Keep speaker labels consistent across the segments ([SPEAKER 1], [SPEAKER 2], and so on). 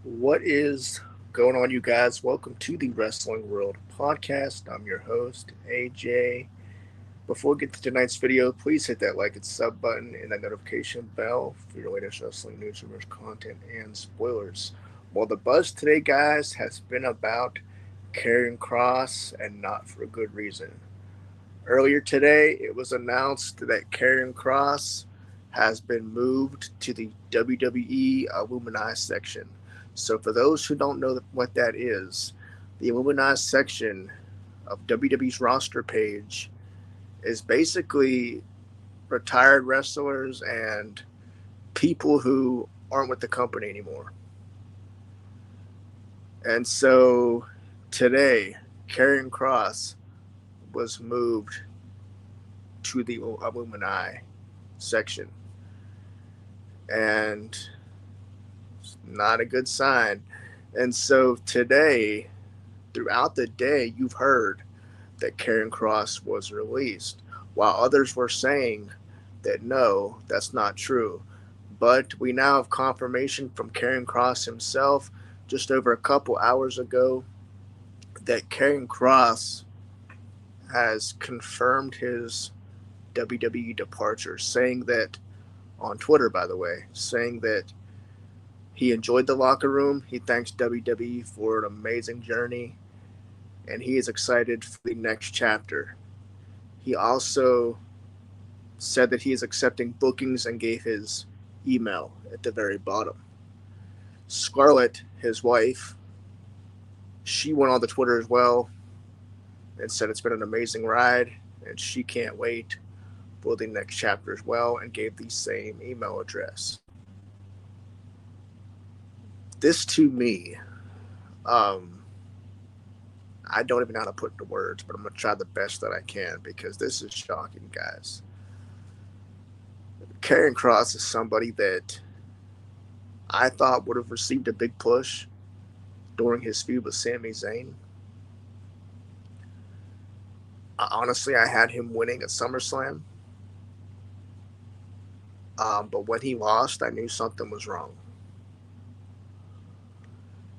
[SPEAKER 1] What is going on, you guys? Welcome to the Wrestling World Podcast. I'm your host, AJ. Before we get to tonight's video, please hit that like and sub button and that notification bell for your latest wrestling news, rumors, content, and spoilers. Well, the buzz today, guys, has been about Karrion Kross, and not for a good reason. Earlier today, it was announced that Karrion Kross has been moved to the WWE Illuminati section. So, for those who don't know what that is, the Illuminati section of WWE's roster page is basically retired wrestlers and people who aren't with the company anymore. And so today, Karrion Kross was moved to the Illuminati section. And it's not a good sign. And so today, throughout the day, you've heard that Karrion Kross was released, while others were saying that no, that's not true. But we now have confirmation from Karrion Kross himself just over a couple hours ago that Karrion Kross has confirmed his WWE departure, saying that on Twitter, by the way, saying that he enjoyed the locker room. He thanks WWE for an amazing journey, and he is excited for the next chapter. He also said that he is accepting bookings and gave his email at the very bottom. Scarlett, his wife, she went on the Twitter as well and said it's been an amazing ride and she can't wait for the next chapter as well, and gave the same email address. This to me, um, I don't even know how to put into words, but I'm going to try the best that I can because this is shocking, guys. Karrion Kross is somebody that I thought would have received a big push during his feud with Sami Zayn. Honestly, I had him winning at SummerSlam, but when he lost, I knew something was wrong.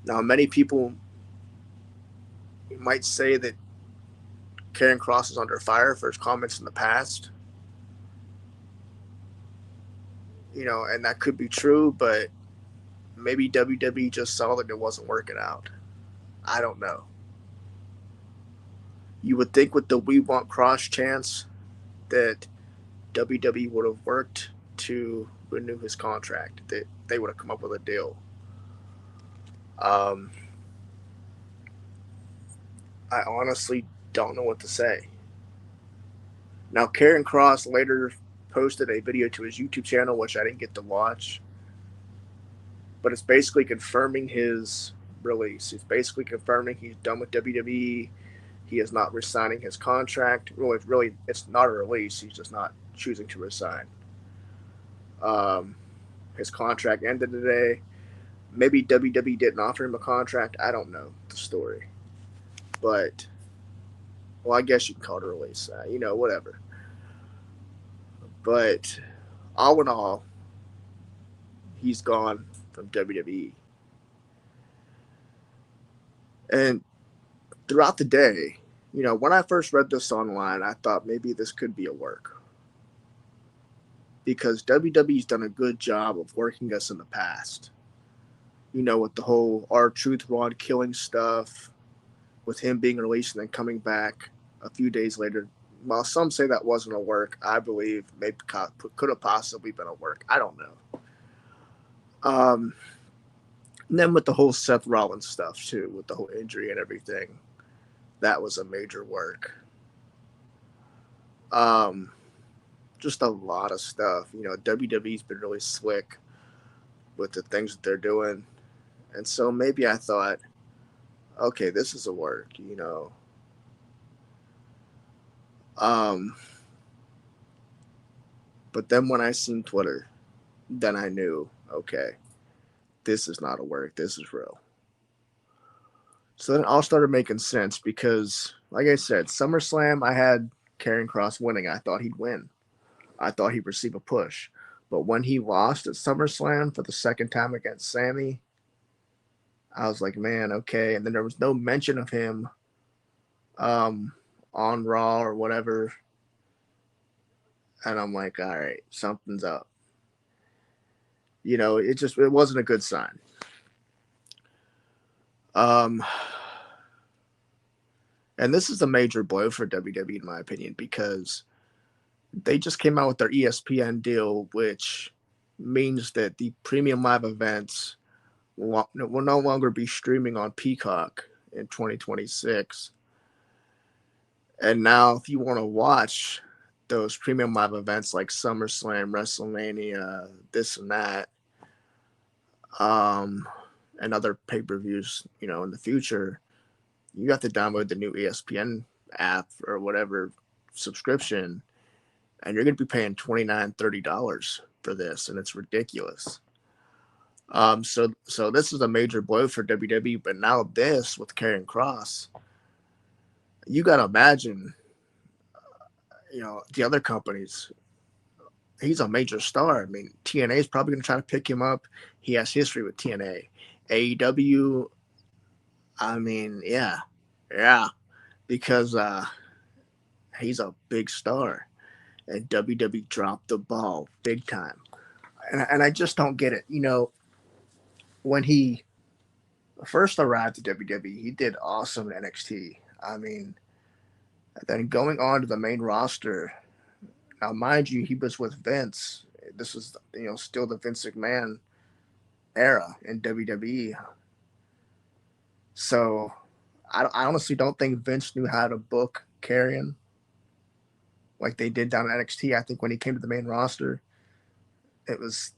[SPEAKER 1] Now, many people might say that Karrion Kross is under fire for his comments in the past, and that could be true, but maybe WWE just saw that it wasn't working out. I don't know. You would think with the "We Want Kross" chance that WWE would have worked to renew his contract, that they would have come up with a deal. Um, I honestly don't know what to say. Now, Karrion Kross later posted a video to his YouTube channel, which I didn't get to watch, but it's basically confirming his release. He's basically confirming he's done with WWE. He is not resigning his contract. Really, it's not a release. He's just not choosing to resign. Um, his contract ended today. Maybe WWE didn't offer him a contract. I don't know the story, but well, I guess you can call it a release. Whatever. But all in all, he's gone from WWE. And throughout the day, when I first read this online, I thought maybe this could be a work because WWE's done a good job of working us in the past. With the whole R-Truth Rod killing stuff, with him being released and then coming back a few days later. While some say that wasn't a work, I believe maybe could have possibly been a work. I don't know. And then with the whole Seth Rollins stuff too, with the whole injury and everything, that was a major work. Um, just a lot of stuff. WWE's been really slick with the things that they're doing, and so maybe I thought, okay, this is a work. Um, but then when I seen Twitter, then I knew, okay, this is not a work. This is real. So then all started making sense because, like I said, SummerSlam, I had Karrion Kross winning. I thought he'd win. I thought he'd receive a push. But when he lost at SummerSlam for the second time against Sammy, I was like, man, okay. And then there was no mention of him um, on Raw or whatever. And I'm like, all right, something's up. It wasn't a good sign. Um, and this is a major blow for WWE, in my opinion, because they just came out with their ESPN deal, which means that the premium live events will no longer be streaming on Peacock in 2026. And now, if you want to watch those premium live events like SummerSlam, WrestleMania, this and that, um, and other pay per views, in the future, you have to download the new ESPN app or whatever subscription, and you're going to be paying $29-$30 for this, and it's ridiculous. So this is a major blow for WWE, but now this with Karrion Kross, you got to imagine, the other companies. He's a major star. I mean, TNA is probably going to try to pick him up. He has history with TNA. AEW, I mean, yeah, because he's a big star, and WWE dropped the ball big time. And I just don't get it. When he first arrived at WWE, he did awesome in NXT. I mean, then going on to the main roster. Now, mind you, he was with Vince. This is, still the Vince McMahon era in WWE. So I honestly don't think Vince knew how to book Karrion like they did down at NXT. I think when he came to the main roster, it was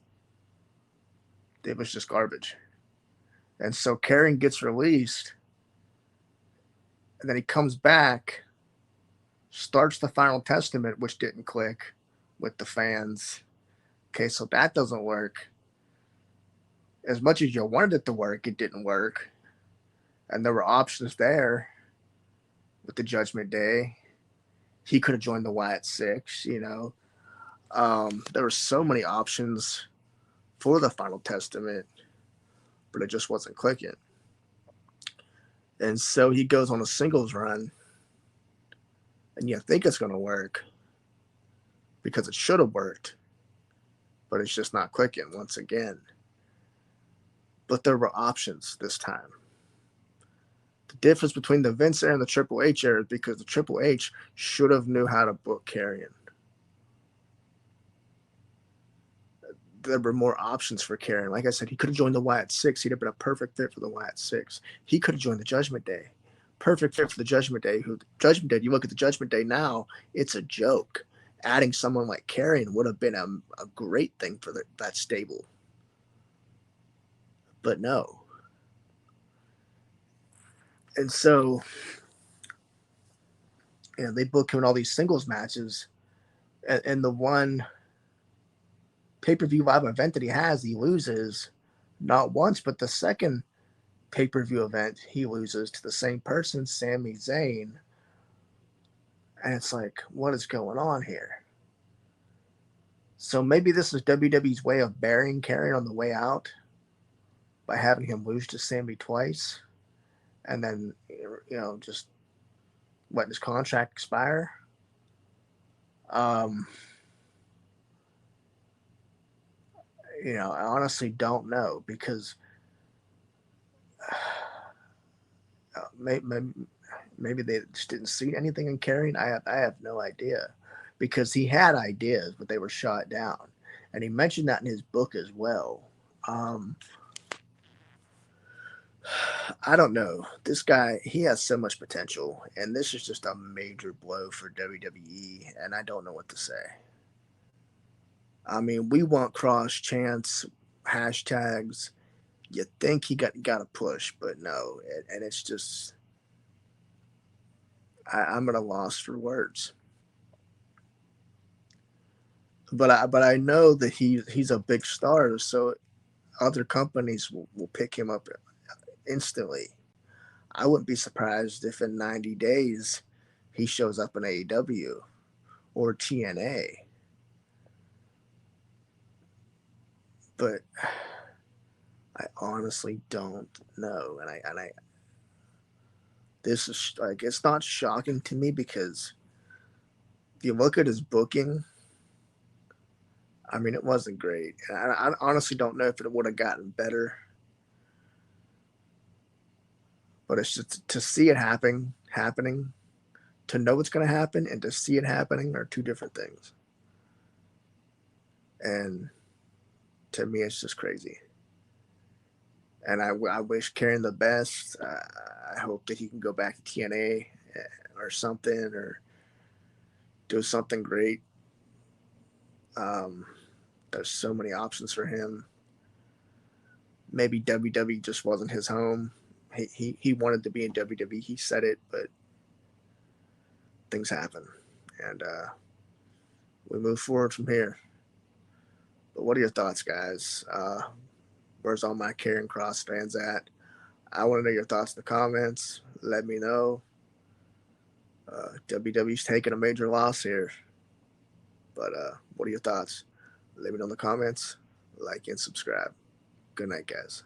[SPEAKER 1] just garbage. And so Karrion gets released, and then he comes back, starts the Final Testament, which didn't click with the fans. Okay, so that doesn't work. As much as you wanted it to work, it didn't work. And there were options there with the Judgment Day. He could have joined the Wyatt Six, There were so many options for the Final Testament, but it just wasn't clicking. And so he goes on a singles run, and you think it's going to work because it should have worked, but it's just not clicking once again. But there were options this time. The difference between the Vince era and the Triple H era is because the Triple H should have knew how to book Karrion. There were more options for Karrion. Like I said, he could have joined the Wyatt Six. He'd have been a perfect fit for the Wyatt Six. He could have joined the Judgment Day. Perfect fit for the Judgment Day. You look at the Judgment Day now, it's a joke. Adding someone like Karrion would have been a great thing for that stable. But no. And so, they book him in all these singles matches. And the one pay-per-view live event that he has, he loses not once, but the second pay-per-view event, he loses to the same person, Sami Zayn. And it's like, what is going on here? So maybe this is WWE's way of burying Karrion on the way out by having him lose to Sami twice and then, just letting his contract expire. I honestly don't know because maybe they just didn't see anything in Karrion. I have no idea because he had ideas, but they were shot down. And he mentioned that in his book as well. I don't know. This guy, he has so much potential, and this is just a major blow for WWE, and I don't know what to say. I mean, we want Cross chants, hashtags. You think he got a push, but no, and it's just I'm at a loss for words. But I know that he's a big star, so other companies will pick him up instantly. I wouldn't be surprised if in 90 days he shows up in AEW or TNA. But I honestly don't know, and I this is like it's not shocking to me because if you look at his booking, I mean, it wasn't great. And I honestly don't know if it would have gotten better, but it's just to see it happening, to know what's going to happen, and to see it happening are two different things. And to me, it's just crazy. And I wish Karrion the best. I hope that he can go back to TNA or something, or do something great. Um, there's so many options for him. Maybe WWE just wasn't his home. He wanted to be in WWE. He said it, but things happen, and we move forward from here. But what are your thoughts, guys? Where's all my Karrion Kross fans at? I want to know your thoughts in the comments. Let me know. WWE's taking a major loss here, but what are your thoughts? Let me know in the comments. Like and subscribe. Good night, guys.